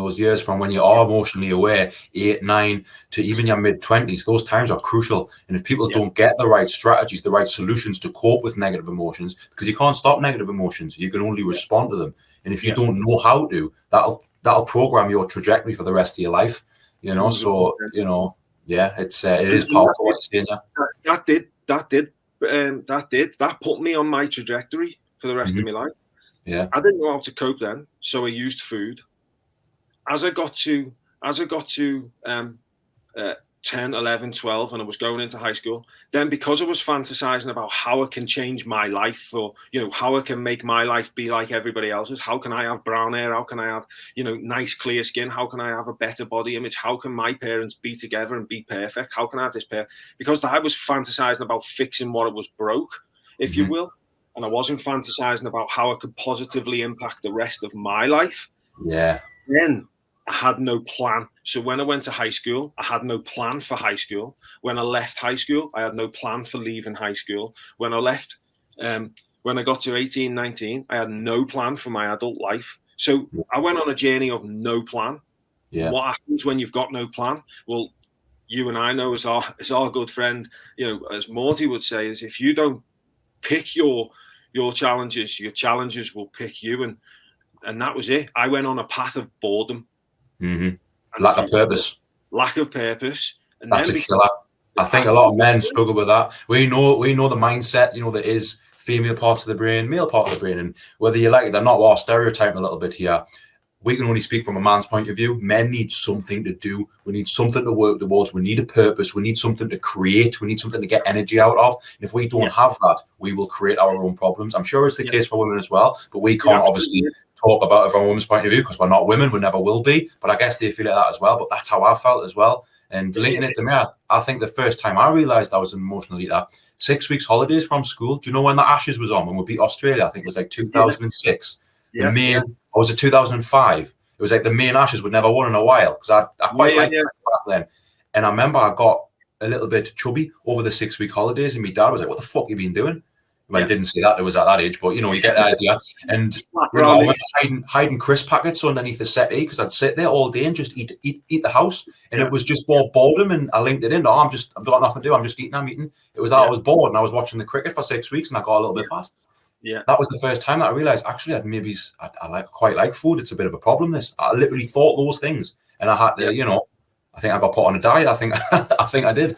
those years from when you are emotionally aware, 8, 9 to even your mid-20s, those times are crucial. And if people don't get the right strategies, the right solutions to cope with negative emotions, because you can't stop negative emotions, you can only respond to them. And if you don't know how to, that'll program your trajectory for the rest of your life. You know, so it is powerful what you're saying. That put me on my trajectory for the rest of my life. Yeah, I didn't know how to cope then, so I used food. As I got to 10, 11, 12, and I was going into high school, then because I was fantasizing about how I can change my life, or, you know, how I can make my life be like everybody else's, how can I have brown hair, how can I have, you know, nice clear skin, how can I have a better body image, how can my parents be together and be perfect, how can I have this pair, because I was fantasizing about fixing what was broke, if you will, and I wasn't fantasizing about how I could positively impact the rest of my life. Then I had no plan. So when I went to high school, I had no plan for high school. When I left high school, I had no plan for leaving high school. When I left, when I got to 18, 19, I had no plan for my adult life. So I went on a journey of no plan. What happens when you've got no plan? Well, you and I know, as our good friend, you know, as Morty would say, is if you don't pick your challenges, your challenges will pick you. And that was it. I went on a path of boredom. Lack of purpose. And that's a killer. I think a lot of men struggle with that. We know the mindset, you know, there is female parts of the brain, male part of the brain, and whether you like it or not, we're stereotyping a little bit here. We can only speak from a man's point of view. Men need something to do. We need something to work towards. We need a purpose. We need something to create. We need something to get energy out of. And if we don't have that, we will create our own problems. I'm sure it's the case for women as well, but we can't obviously talk about it from a woman's point of view because we're not women. We never will be. But I guess they feel like that as well. But that's how I felt as well. And linking it to me, I think the first time I realized I was an emotional eater, 6 weeks holidays from school. Do you know when the Ashes was on? When we beat Australia, I think it was like 2006. Or was it 2005? It was like the main Ashes we'd never won in a while because I quite liked it back then. And I remember I got a little bit chubby over the 6 week holidays, and my dad was like, "What the fuck have you been doing?" Well, I didn't say that. It was at that age, but you know, you get the idea. And you know, I went hiding crisp packets underneath the settee because I'd sit there all day and just eat the house. And it was just more boredom. And I linked it in. I've got nothing to do. I'm eating. It was that I was bored and I was watching the cricket for 6 weeks and I got a little bit fast. That was the first time that I realized actually I quite like food. It's a bit of a problem. I literally thought those things, and I had to, you know, I think I got put on a diet. I think I did.